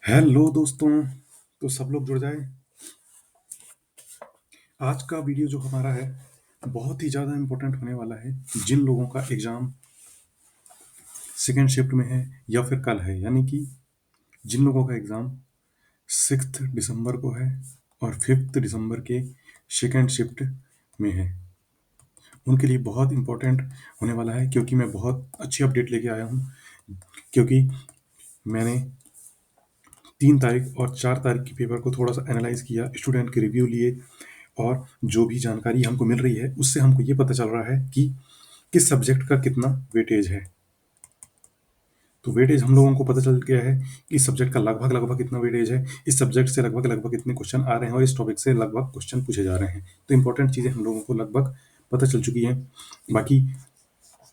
Hello दोस्तों। तो सब लोग जुड़ जाए। आज का वीडियो जो हमारा है बहुत ही ज़्यादा इम्पोर्टेंट होने वाला है। जिन लोगों का एग्ज़ाम सेकेंड शिफ्ट में है या फिर कल है, यानी कि जिन लोगों का एग्ज़ाम 6 दिसंबर को है और 5 दिसंबर के सेकेंड शिफ्ट में है, उनके लिए बहुत इम्पोर्टेंट होने वाला है। क्योंकि मैं बहुत अच्छी अपडेट लेके आया हूँ। क्योंकि मैंने 3 तारीख और 4 तारीख के पेपर को थोड़ा सा एनालाइज किया, स्टूडेंट के रिव्यू लिए, और जो भी जानकारी हमको मिल रही है उससे हमको ये पता चल रहा है कि किस सब्जेक्ट का कितना वेटेज है। तो वेटेज हम लोगों को पता चल गया है कि इस सब्जेक्ट का लगभग लगभग कितना वेटेज है, इस सब्जेक्ट से लगभग लगभग कितने क्वेश्चन आ रहे हैं और इस टॉपिक से लगभग क्वेश्चन पूछे जा रहे हैं। तो इंपॉर्टेंट चीज़ें हम लोगों को लगभग पता चल चुकी हैं। बाकी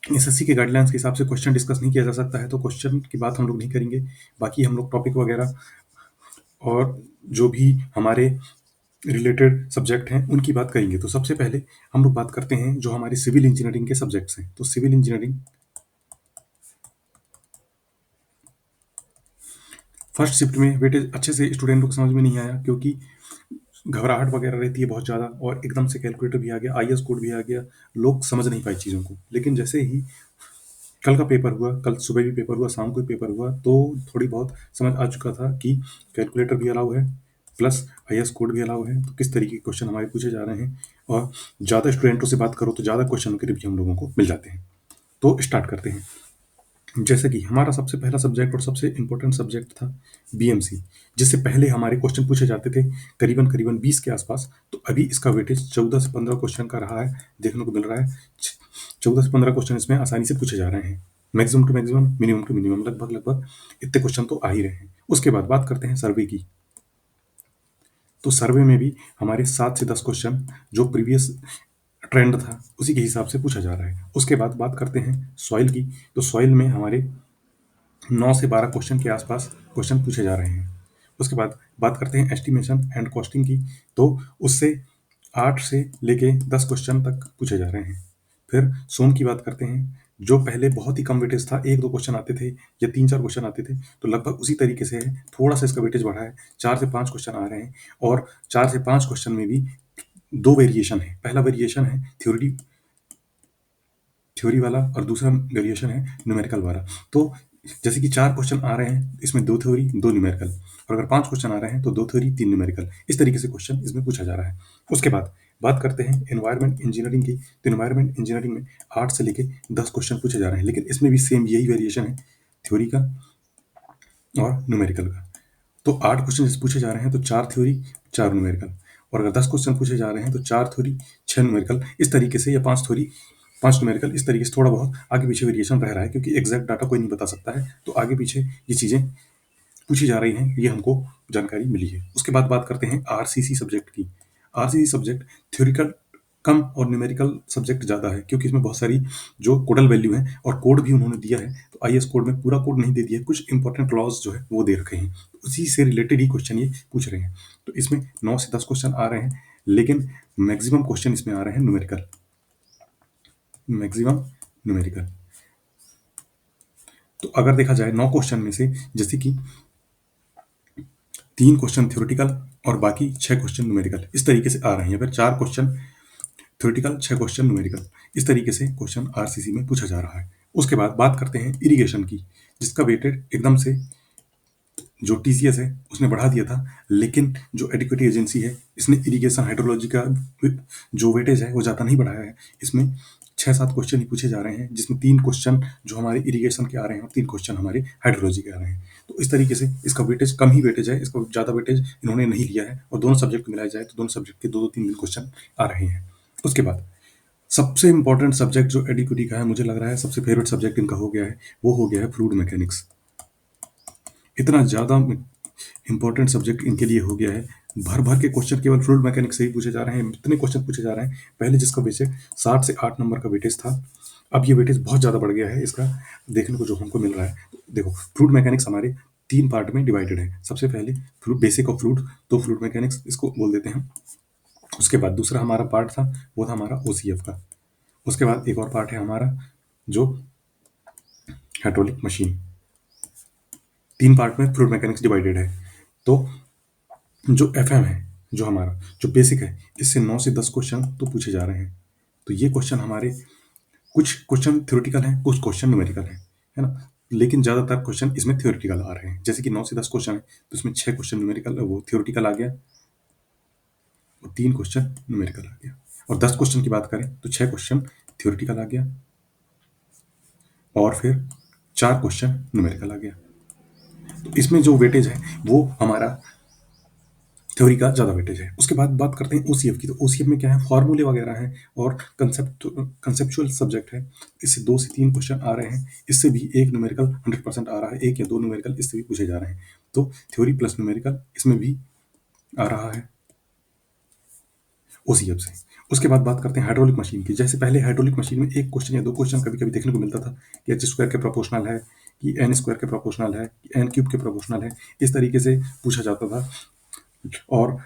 एसएससी के गाइडलाइंस के हिसाब से क्वेश्चन डिस्कस नहीं किया जा सकता है, तो क्वेश्चन की बात हम लोग नहीं करेंगे। बाकी हम लोग टॉपिक वगैरह और जो भी हमारे रिलेटेड सब्जेक्ट हैं उनकी बात करेंगे। तो सबसे पहले हम लोग बात करते हैं जो हमारे सिविल इंजीनियरिंग के सब्जेक्ट्स हैं। तो सिविल इंजीनियरिंग फर्स्ट शिफ्ट में वेटेज अच्छे से स्टूडेंटों को समझ में नहीं आया, क्योंकि घबराहट वगैरह रहती है बहुत ज़्यादा, और एकदम से कैलकुलेटर भी आ गया, आईएस कोड भी आ गया, लोग समझ नहीं पाए चीज़ों को। लेकिन जैसे ही कल का पेपर हुआ, कल सुबह भी पेपर हुआ, शाम को भी पेपर हुआ, तो थोड़ी बहुत समझ आ चुका था कि कैलकुलेटर भी अलाउ है, प्लस आईएस कोड भी अलाउ है, तो किस तरीके के क्वेश्चन हमारे पूछे जा रहे हैं। और ज़्यादा स्टूडेंटों से बात करो तो ज़्यादा क्वेश्चन के रिव्यू हम लोगों को मिल जाते हैं। तो स्टार्ट करते हैं। जैसे कि हमारा सबसे पहला सब्जेक्ट और सबसे इम्पोर्टेंट सब्जेक्ट था बीएमसी, जिससे पहले हमारे क्वेश्चन पूछे जाते थे करीबन करीबन 20 के आसपास। तो अभी इसका वेटेज 14 से 15 क्वेश्चन का रहा है, देखने को मिल रहा है। 14 से 15 क्वेश्चन इसमें आसानी से पूछे जा रहे हैं। Maximum to maximum, minimum to minimum, लगभग लगभग इतने क्वेश्चन तो आ ही रहे हैं। उसके बाद बात करते हैं सर्वे की। तो सर्वे में भी हमारे 7 से 10 क्वेश्चन जो प्रीवियस ट्रेंड था उसी के हिसाब से पूछा जा रहा है। उसके बाद बात करते हैं सॉइल की। तो सॉइल में हमारे 9 से 12 क्वेश्चन के आसपास क्वेश्चन पूछे जा रहे हैं। उसके बाद बात करते हैं एस्टिमेशन एंड कॉस्टिंग की। तो उससे 8 से लेके 10 क्वेश्चन तक पूछे जा रहे हैं। फिर सोम की बात करते हैं। जो पहले बहुत ही कम वेटेज था, 1-2 क्वेश्चन आते थे या 3-4 क्वेश्चन आते थे, तो लगभग उसी तरीके से है। थोड़ा सा इसका वेटेज बढ़ा है, 4 से 5 क्वेश्चन आ रहे हैं, और 4 से 5 क्वेश्चन में भी 2 वेरिएशन है। पहला वेरिएशन है थ्योरी वाला, और दूसरा वेरिएशन है न्यूमेरिकल वाला। तो जैसे कि 4 क्वेश्चन आ रहे हैं, इसमें 2 थ्योरी 2 न्यूमेरिकल, और अगर 5 क्वेश्चन आ रहे हैं तो 2 थ्योरी 3 न्यूमेरिकल। इस तरीके से क्वेश्चन इसमें पूछा जा रहा है। उसके बाद बात करते हैं एनवायरमेंट इंजीनियरिंग की। तो एनवायरमेंट इंजीनियरिंग में 8 से लेके 10 क्वेश्चन पूछे जा रहे हैं, लेकिन इसमें भी सेम यही वेरिएशन है, थ्योरी का और न्यूमेरिकल का। तो 8 क्वेश्चन पूछे जा रहे हैं तो 4 थ्योरी 4 न्यूमेरिकल, और अगर 10 क्वेश्चन पूछे जा रहे हैं तो 4 थ्योरी 6 न्यूमेरिकल, इस तरीके से, या 5 थ्योरी 5 न्यूमेरिकल, इस तरीके से थोड़ा बहुत आगे पीछे वेरिएशन रह रहा है, क्योंकि एग्जैक्ट डाटा कोई नहीं बता सकता है। तो आगे पीछे ये चीज़ें पूछी जा रही हैं, ये हमको जानकारी मिली है। उसके बाद बात करते हैं आरसीसी सब्जेक्ट की। आरसीसी सब्जेक्ट थ्योरिकल कम और न्यूमेरिकल सब्जेक्ट ज़्यादा है, क्योंकि इसमें बहुत सारी जो कोडल वैल्यू है और कोड भी उन्होंने दिया है। तो आईएस कोड में पूरा कोड नहीं दे दिया है, कुछ इंपॉर्टेंट लॉज जो है वो दे रखे हैं, तो उसी से रिलेटेड ही क्वेश्चन ये पूछ रहे हैं। तो इसमें 9 से 10 क्वेश्चन आ रहे हैं, लेकिन मैक्सिमम क्वेश्चन इसमें आ रहे हैं न्यूमेरिकल, मैक्सिमम न्यूमेरिकल। तो अगर देखा जाए 9 क्वेश्चन में से, जैसे कि 3 क्वेश्चन थ्योरेटिकल और बाकी 6 क्वेश्चन न्यूमेरिकल, इस तरीके से आ रहे हैं। फिर 4 क्वेश्चन थ्योरेटिकल, 6 क्वेश्चन न्यूमेरिकल, इस तरीके से क्वेश्चन आरसीसी में पूछा जा रहा है। उसके बाद बात करते हैं इरिगेशन की, जिसका वेटेड एकदम से जो टीसीएस है उसने बढ़ा दिया था, लेकिन जो एडिक्वेटी एजेंसी है इसने इरिगेशन हाइड्रोलॉजी का जो वेटेज है वो ज़्यादा नहीं बढ़ाया है। इसमें 6-7 क्वेश्चन ही पूछे जा रहे हैं, जिसमें 3 क्वेश्चन जो हमारे इरिगेशन के आ रहे हैं और 3 क्वेश्चन हमारे हाइड्रोलॉजी के आ रहे हैं। तो इस तरीके से इसका वेटेज कम ही वेटेज है, इसका ज़्यादा वेटेज इन्होंने नहीं लिया है, और दोनों सब्जेक्ट मिलाया जाए तो दोनों सब्जेक्ट के 2-2 3 क्वेश्चन आ रहे हैं। उसके बाद सबसे इंपॉर्टेंट सब्जेक्ट जो एडिक्विटी का है, मुझे लग रहा है सबसे फेवरेट सब्जेक्ट इनका हो गया है, वो हो गया है फ्लूइड मैकेनिक्स। इतना ज़्यादा इंपॉर्टेंट सब्जेक्ट इनके लिए हो गया है, भर भर के क्वेश्चन केवल फ्लूइड मैकेनिक्स से ही पूछे जा रहे हैं। इतने क्वेश्चन पूछे जा रहे हैं, पहले जिसका वेटेज 7 से 8 नंबर का वेटेज था, अब ये वेटेज बहुत ज़्यादा बढ़ गया है इसका, देखने को जो हमको मिल रहा है। तो देखो, फ्लूइड मैकेनिक्स हमारे 3 पार्ट में डिवाइडेड है। सबसे पहले फ्लूइड बेसिक ऑफ फ्लूइड, तो फ्लूइड मैकेनिक्स इसको बोल देते हैं। उसके बाद दूसरा हमारा पार्ट था, वो था हमारा ओसीएफ का। उसके बाद एक और पार्ट है हमारा जो हाइड्रोलिक मशीन। 3 पार्ट में फ्लूइड मैकेनिक्स डिवाइडेड है। तो जो एफएम है, जो हमारा जो बेसिक है, इससे 9 से 10 क्वेश्चन तो पूछे जा रहे हैं। तो ये क्वेश्चन हमारे, कुछ क्वेश्चन थ्योरेटिकल हैं, कुछ क्वेश्चन न्यूमेरिकल हैं, है ना? लेकिन ज़्यादातर क्वेश्चन इसमें थ्योरेटिकल आ रहे हैं। जैसे कि 9 से 10 क्वेश्चन है, तो इसमें 6 क्वेश्चन न्यूमेरिकल वो थ्योरेटिकल आ गया और 3 क्वेश्चन न्यूमेरिकल आ गया। और 10 क्वेश्चन की बात करें तो 6 क्वेश्चन थ्योरेटिकल आ गया और फिर 4 क्वेश्चन न्यूमेरिकल आ गया। तो इसमें जो वेटेज है वो हमारा थ्योरी का ज़्यादा वेटेज है। उसके बाद बात करते हैं ओसीएफ की। तो ओसीएफ में क्या है, फार्मूले वगैरह हैं और कंसेप्चुअल सब्जेक्ट है। इससे 2 से 3 क्वेश्चन आ रहे हैं। इससे भी एक न्यूमेरिकल 100% आ रहा है, एक या 2 न्यूमेरिकल इससे भी पूछे जा रहे हैं। तो थ्योरी प्लस न्यूमेरिकल इसमें भी आ रहा है ओसीएफ से। उसके बाद बात करते हैं हाइड्रोलिक मशीन की। जैसे पहले हाइड्रोलिक मशीन में एक क्वेश्चन या 2 क्वेश्चन कभी-कभी देखने को मिलता था कि एच स्क्वायर के प्रोपोर्शनल है, कि एन स्क्वायर के प्रोपोर्शनल है, कि एन क्यूब के प्रोपोर्शनल है। इस तरीके से पूछा जाता था। और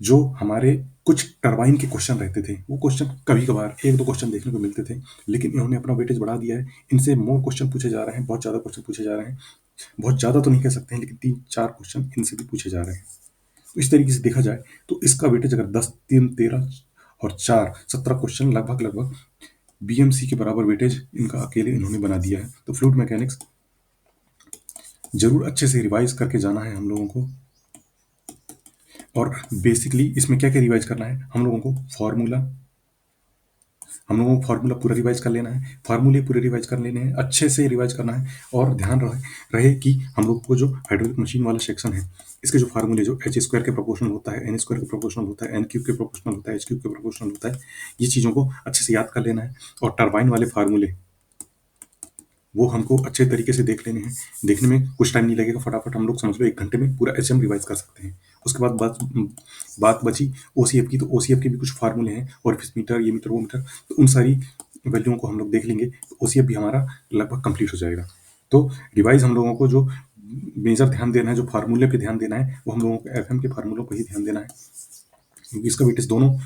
जो हमारे कुछ टरबाइन के क्वेश्चन रहते थे, वो क्वेश्चन कभी-कभार 1-2 क्वेश्चन देखने को मिलते थे, लेकिन इन्होंने अपना वेटेज बढ़ा दिया है। इनसे मोर क्वेश्चन पूछे जा रहे हैं, बहुत ज़्यादा क्वेश्चन पूछे जा रहे हैं। बहुत ज़्यादा तो नहीं कह सकते हैं, लेकिन 3-4 क्वेश्चन इनसे भी पूछे जा रहे हैं। तो इस तरीके से देखा जाए तो इसका वेटेज अगर 10, 3, 13 और 4 17 क्वेश्चन लगभग-लगभग बीएमसी के बराबर वेटेज इनका अकेले इन्होंने बना दिया है। तो फ्लूइड मैकेनिक्स ज़रूर अच्छे से रिवाइज़ करके जाना है हम लोगों को। और बेसिकली इसमें क्या-क्या रिवाइज़ करना है, हम लोगों को फार्मूला पूरा रिवाइज कर लेना है, फार्मूले पूरे रिवाइज कर लेने हैं, अच्छे से रिवाइज करना है। और ध्यान रहे कि हम लोग को जो हाइड्रोलिक मशीन वाला सेक्शन है, इसके जो फार्मूले, जो एच स्क्वायर के प्रोपोर्शनल होता है, एन स्क्वायर के प्रोपोर्शनल होता है, एन क्यूब के प्रोपोर्शनल होता है, एच क्यूब के प्रोपोर्शनल होता है, ये चीज़ों को अच्छे से याद कर लेना है। और टरबाइन वाले फार्मूले वो हमको अच्छे तरीके से देख लेने हैं। देखने में कुछ टाइम नहीं लगेगा, फटाफट हम लोग समझ लो 1 घंटे में पूरा एचएम रिवाइज कर सकते हैं। उसके बाद बात बची ओसीएफ की। तो ओसीएफ के भी कुछ फार्मूले हैं, ओरिफिस मीटर, ये मीटर, वो मीटर, तो उन सारी वैल्यूओं को हम लोग देख लेंगे, तो ओसीएफ भी हमारा लगभग कंप्लीट हो जाएगा। तो रिवाइज हम लोगों को जो मेजर ध्यान देना है, जो फार्मूले पे ध्यान देना है, वो हम लोगों को एफएम के फार्मूलों पर ही ध्यान देना है, क्योंकि इसका वेटेज दोनों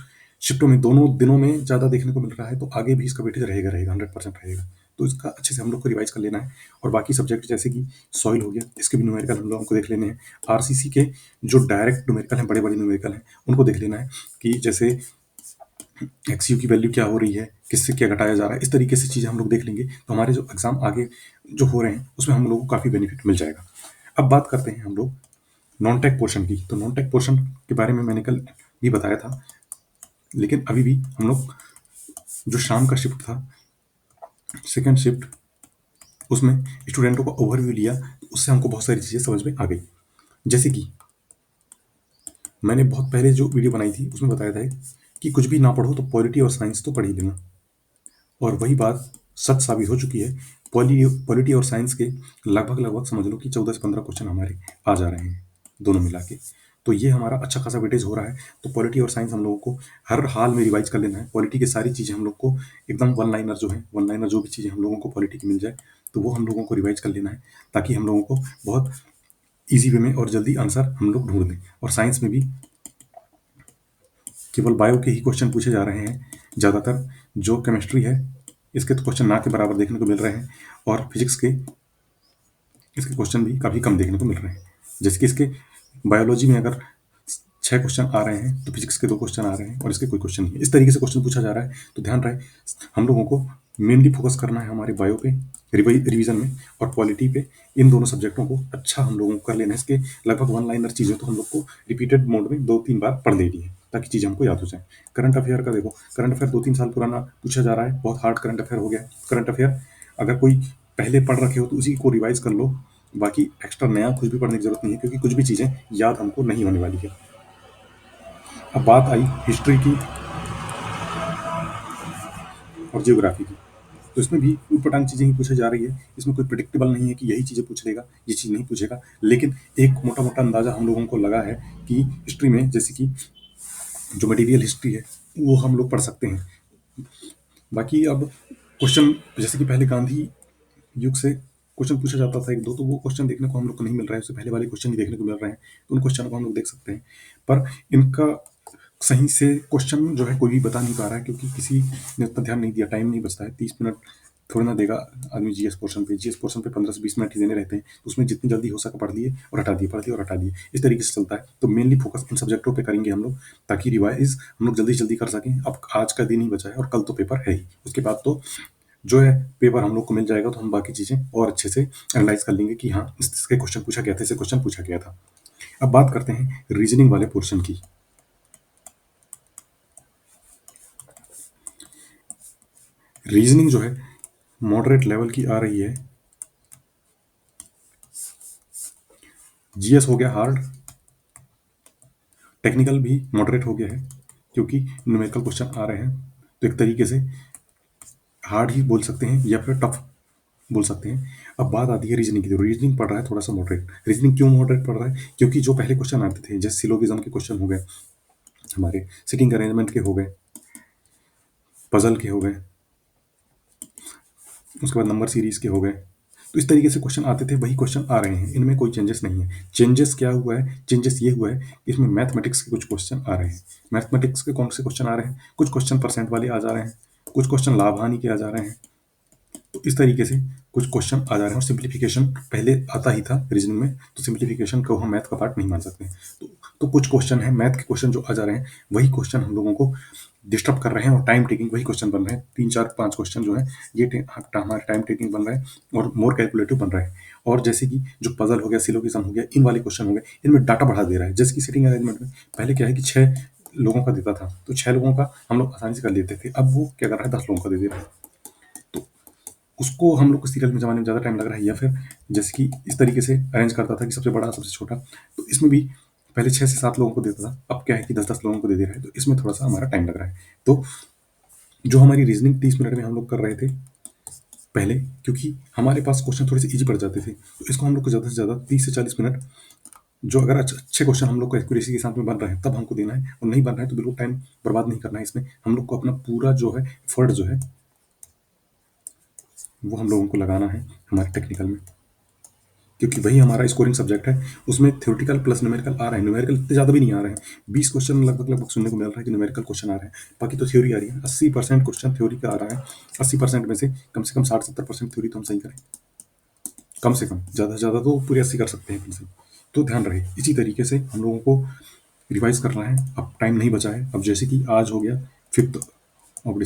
शिफ्टों में, दोनों दिनों में ज़्यादा देखने को मिल रहा है। तो आगे भी इसका वेटेज रहेगा 100% रहेगा। तो इसका अच्छे से हम लोग को रिवाइज कर लेना है। और बाकी सब्जेक्ट जैसे कि सॉइल हो गया, इसके भी न्यूमेरिकल हम लोगों को देख लेने हैं। आरसीसी के जो डायरेक्ट न्यूमेरिकल हैं, बड़े बड़े न्यूमेरिकल हैं, उनको देख लेना है कि जैसे एक्सयू की वैल्यू क्या हो रही है, किससे क्या घटाया जा रहा है। इस तरीके से चीज़ें हम लोग देख लेंगे, तो हमारे जो एग्जाम आगे जो हो रहे हैं उसमें हम लोगों को काफ़ी बेनिफिट मिल जाएगा। अब बात करते हैं हम लोग नॉन टेक पोर्शन की। तो नॉन टेक पोर्शन के बारे में मैंने कल भी बताया था, लेकिन अभी भी हम लोग जो शाम का शिफ्ट था, सेकंड शिफ्ट, उसमें स्टूडेंटों का ओवरव्यू लिया, तो उससे हमको बहुत सारी चीज़ें समझ में आ गई। जैसे कि मैंने बहुत पहले जो वीडियो बनाई थी उसमें बताया था कि कुछ भी ना पढ़ो तो पॉलिटी और साइंस तो पढ़ ही लेना। और वही बात सच साबित हो चुकी है। पॉलिटी और साइंस के लगभग समझ लो कि 14 से 15 क्वेश्चन हमारे आ जा रहे हैं दोनों मिला के। तो ये हमारा अच्छा खासा वेटेज हो रहा है। तो पॉलिटी और साइंस हम लोगों को हर हाल में रिवाइज कर लेना है। पॉलिटी की सारी चीज़ें हम लोग को एकदम वन लाइनर जो भी चीज़ें हम लोगों को पॉलिटी की मिल जाए, तो वो हम लोगों को रिवाइज कर लेना है, ताकि हम लोगों को बहुत ईजी वे में और जल्दी आंसर हम लोग ढूंढ दें। और साइंस में भी केवल बायो के ही क्वेश्चन पूछे जा रहे हैं ज़्यादातर। जो केमिस्ट्री है, इसके तो क्वेश्चन ना के बराबर देखने को मिल रहे हैं। और फिजिक्स के इसके क्वेश्चन भी काफ़ी कम देखने को मिल रहे हैं। जैसे कि इसके बायोलॉजी में अगर 6 क्वेश्चन आ रहे हैं, तो फिजिक्स के 2 क्वेश्चन आ रहे हैं और इसके कोई क्वेश्चन नहीं है। इस तरीके से क्वेश्चन पूछा जा रहा है। तो ध्यान रहे, हम लोगों को मेनली फोकस करना है हमारे बायो पे रिवीजन में, और पॉलिटी पे। इन दोनों सब्जेक्टों को अच्छा हम लोगों को कर लेना है। इसके लगभग वन लाइनर चीज़ें तो हम लोग को रिपीटेड मोड में 2-3 बार पढ़ लेनी है, ताकि चीज़ें हमको याद हो जाए। करंट अफेयर का देखो, करंट अफेयर 2-3 साल पुराना पूछा जा रहा है, बहुत हार्ड करंट अफेयर हो गया है। करंट अफेयर अगर कोई पहले पढ़ रखे हो तो उसी को रिवाइज कर लो। बाकी एक्स्ट्रा नया कुछ भी पढ़ने की जरूरत नहीं है, क्योंकि कुछ भी चीज़ें याद हमको नहीं होने वाली है। अब बात आई हिस्ट्री की और जियोग्राफी की। तो इसमें भी ऊटपटांग चीज़ें ही पूछे जा रही है। इसमें कोई प्रिडिक्टेबल नहीं है कि यही चीज़ें पूछ लेगा, ये चीज़ नहीं पूछेगा। लेकिन एक मोटा-मोटा अंदाज़ा हम लोगों को लगा है कि हिस्ट्री में, जैसे कि जो मटेरियल हिस्ट्री है, वो हम लोग पढ़ सकते हैं। बाकी अब क्वेश्चन, जैसे कि पहले गांधी युग से क्वेश्चन पूछा जाता था 1-2, तो वो क्वेश्चन देखने को हम लोग को नहीं मिल रहा है। उससे पहले वाले क्वेश्चन ही देखने को मिल रहे हैं, तो उन क्वेश्चन को हम लोग देख सकते हैं। पर इनका सही से क्वेश्चन जो है कोई भी बता नहीं पा रहा है, क्योंकि किसी ने उतना ध्यान नहीं दिया। टाइम नहीं बचता है, 30 मिनट थोड़ी ना देगा आदमी जीएस पोर्शन पे 15 से 20 मिनट ही देने रहते हैं, तो उसमें जितनी जल्दी हो सका पढ़ लिए और हटा दिए, पढ़ दिए और हटा दिए, इस तरीके से चलता है। तो मेनली फोकस उन सब्जेक्टों पे करेंगे हम लोग, ताकि रिवाइज हम लोग जल्दी जल्दी कर सकें। अब आज का दिन ही बचा है और कल तो पेपर है ही, उसके बाद तो जो है पेपर हम लोग को मिल जाएगा, तो हम बाकी चीज़ें और अच्छे से एनालाइज कर लेंगे कि हाँ इसके क्वेश्चन पूछा गया था, इससे क्वेश्चन पूछा गया था। अब बात करते हैं रीजनिंग वाले पोर्शन की। रीजनिंग जो है मॉडरेट लेवल की आ रही है। जीएस हो गया हार्ड, टेक्निकल भी मॉडरेट हो गया है, क्योंकि न्यूमेरिकल क्वेश्चन आ रहे हैं, तो एक तरीके से हार्ड ही बोल सकते हैं या फिर टफ बोल सकते हैं। अब बात आती है रीजनिंग की, तो रीजनिंग पढ़ रहा है थोड़ा सा मॉडरेट। रीजनिंग क्यों मॉडरेट पढ़ रहा है? क्योंकि जो पहले क्वेश्चन आते थे, जैसे सिलोगिज्म के क्वेश्चन हो गए, हमारे सिटिंग अरेंजमेंट के हो गए, पजल के हो गए, उसके बाद नंबर सीरीज के हो गए, तो इस तरीके से क्वेश्चन आते थे, वही क्वेश्चन आ रहे हैं, इनमें कोई चेंजेस नहीं है। चेंजेस क्या हुआ है? चेंजेस ये हुआ है कि इसमें मैथमेटिक्स के कुछ क्वेश्चन आ रहे हैं। मैथमेटिक्स के कौन से क्वेश्चन आ रहे हैं? कुछ क्वेश्चन परसेंट वाले आ जा रहे हैं, कुछ क्वेश्चन लाभ हानि के आ जा रहे हैं, तो इस तरीके से कुछ क्वेश्चन आ जा रहे हैं। और सिंप्लीफिकेशन पहले आता ही था रीजनिंग में, तो सिंप्लीफिकेशन को हम मैथ का पार्ट नहीं मान सकते। तो कुछ क्वेश्चन है मैथ के क्वेश्चन जो आ जा रहे हैं, वही क्वेश्चन हम लोगों को डिस्टर्ब कर रहे हैं, और टाइम टेकिंग वही क्वेश्चन बन रहे हैं। 3 4 5 क्वेश्चन जो है ये हमारे टाइम टेकिंग बन रहा है और मोर कैलकुलेटिव बन रहा है। और जैसे कि जो पजल हो गया, सिलोगिज्म हो गया, इन वाले क्वेश्चन हो गए, इनमें डाटा बढ़ा दे रहा है। जैसे कि सिटिंग अरेंजमेंट में पहले क्या है कि 6 लोगों का देता था, तो 6 लोगों का हम लोग आसानी से कर लेते थे। अब वो क्या कर रहा है, 10 लोगों का दे दे रहा है, तो उसको हम लोग को सीरियल में जमाने में ज़्यादा टाइम लग रहा है। या फिर जैसे कि इस तरीके से अरेंज करता था कि सबसे बड़ा सबसे छोटा, तो इसमें भी पहले 6 से 7 लोगों को देता था, अब क्या है कि 10 10 लोगों को दे दे रहा है, तो इसमें थोड़ा सा हमारा टाइम लग रहा है। तो जो हमारी रीजनिंग 30 मिनट में हम लोग कर रहे थे पहले, क्योंकि हमारे पास क्वेश्चन थोड़े से इजी पड़ जाते थे, तो इसको हम लोग को ज़्यादा से ज़्यादा 30 से 40 मिनट, जो अगर अच्छे क्वेश्चन हम लोग को एक्यूरेसी के साथ में बन रहे हैं तब हमको देना है, और नहीं बन रहा है तो बिल्कुल टाइम बर्बाद नहीं करना है। इसमें हम लोग को अपना पूरा जो है एफर्ट जो है वो हम लोगों को लगाना है हमारे टेक्निकल में, क्योंकि वही हमारा स्कोरिंग सब्जेक्ट है। उसमें थ्योरेटिकल प्लस न्यूमेरिकल आ रहे हैं, न्यूमेरिकल इतने ज़्यादा भी नहीं आ रहे हैं। 20 क्वेश्चन लगभग लगभग सुनने को मिल रहा है कि न्यूमेरिकल क्वेश्चन आ रहे हैं, बाकी तो थ्योरी आ रही है। 80% क्वेश्चन थ्योरी का आ रहा है। 80% में से कम 60 70% थ्योरी तो हम सही करें, कम से कम। ज़्यादा से ज़्यादा तो पूरी 80 कर सकते हैं कम से। तो ध्यान रहे, इसी तरीके से हम लोगों को रिवाइज करना है। अब टाइम नहीं बचा है। अब जैसे कि आज हो गया 5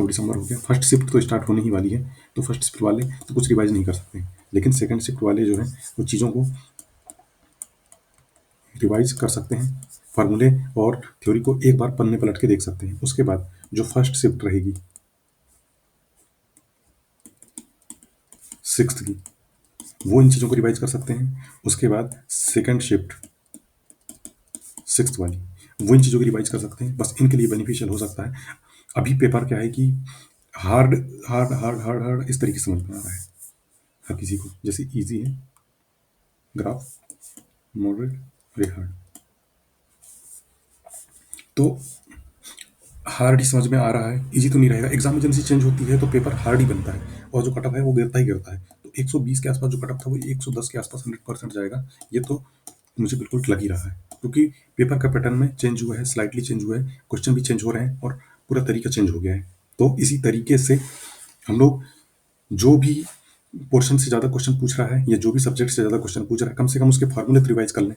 दिसंबर हो गया, फर्स्ट शिफ्ट तो स्टार्ट होने ही वाली है, तो फर्स्ट शिफ्ट वाले तो कुछ रिवाइज नहीं कर सकते, लेकिन सेकंड शिफ्ट वाले जो है वो चीज़ों को रिवाइज कर सकते हैं। फार्मूले और थ्योरी को एक बार पन्ने पलट के देख सकते हैं। उसके बाद जो फर्स्ट शिफ्ट रहेगी सिक्स्थ की, वो इन चीज़ों को रिवाइज कर सकते हैं। उसके बाद सेकंड शिफ्ट सिक्स्थ वाली, वो इन चीज़ों को रिवाइज कर सकते हैं। बस इनके लिए बेनिफिशियल हो सकता है। अभी पेपर क्या है कि hard hard hard hard hard इस तरीके से समझ में आ रहा है हर किसी को, जैसे इजी है ग्राफ, मॉडरेट, वेरी हार्ड। तो हार्ड ही समझ में आ रहा है, इजी तो नहीं रहेगा। एग्जाम एजेंसी चेंज होती है तो पेपर हार्ड ही बनता है, और जो कटअप है वो गिरता ही गिरता है। तो 120 के आसपास जो कटअप था वो 110 के आसपास 100% जाएगा, ये तो मुझे बिल्कुल लग ही रहा है। क्योंकि पेपर का पैटर्न में चेंज हुआ है, स्लाइटली चेंज हुआ है, क्वेश्चन भी चेंज हो रहे हैं, और पूरा तरीका चेंज हो गया है। तो इसी तरीके से हम लोग जो भी पोर्शन से ज़्यादा क्वेश्चन पूछ रहा है, या जो भी सब्जेक्ट से ज़्यादा क्वेश्चन पूछ रहा है, कम से कम उसके फार्मूले तो रिवाइज कर लें,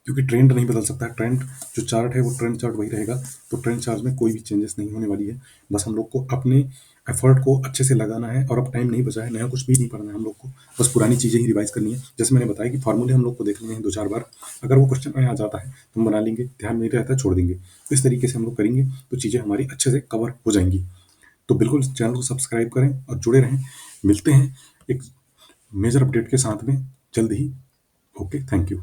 क्योंकि ट्रेंड नहीं बदल सकता है। ट्रेंड जो चार्ट है वो ट्रेंड चार्ट वही रहेगा, तो ट्रेंड चार्ट में कोई भी चेंजेस नहीं होने वाली है। बस हम लोग को अपने एफर्ट को अच्छे से लगाना है, और अब टाइम नहीं बचा है, नया कुछ भी नहीं पढ़ना है हम लोग को, बस पुरानी चीज़ें ही रिवाइज करनी है। जैसे मैंने बताया कि फार्मूले हम लोग को देख लेने हैं 2 4 बार, अगर वो क्वेश्चन में आ जाता है तो हम बना लेंगे, ध्यान नहीं रहता है छोड़ देंगे। तो इस तरीके से हम लोग करेंगे तो चीज़ें हमारी अच्छे से कवर हो जाएंगी। तो बिल्कुल चैनल को सब्सक्राइब करें और जुड़े रहें। मिलते हैं एक मेजर अपडेट के साथ में जल्द ही। Okay, thank you.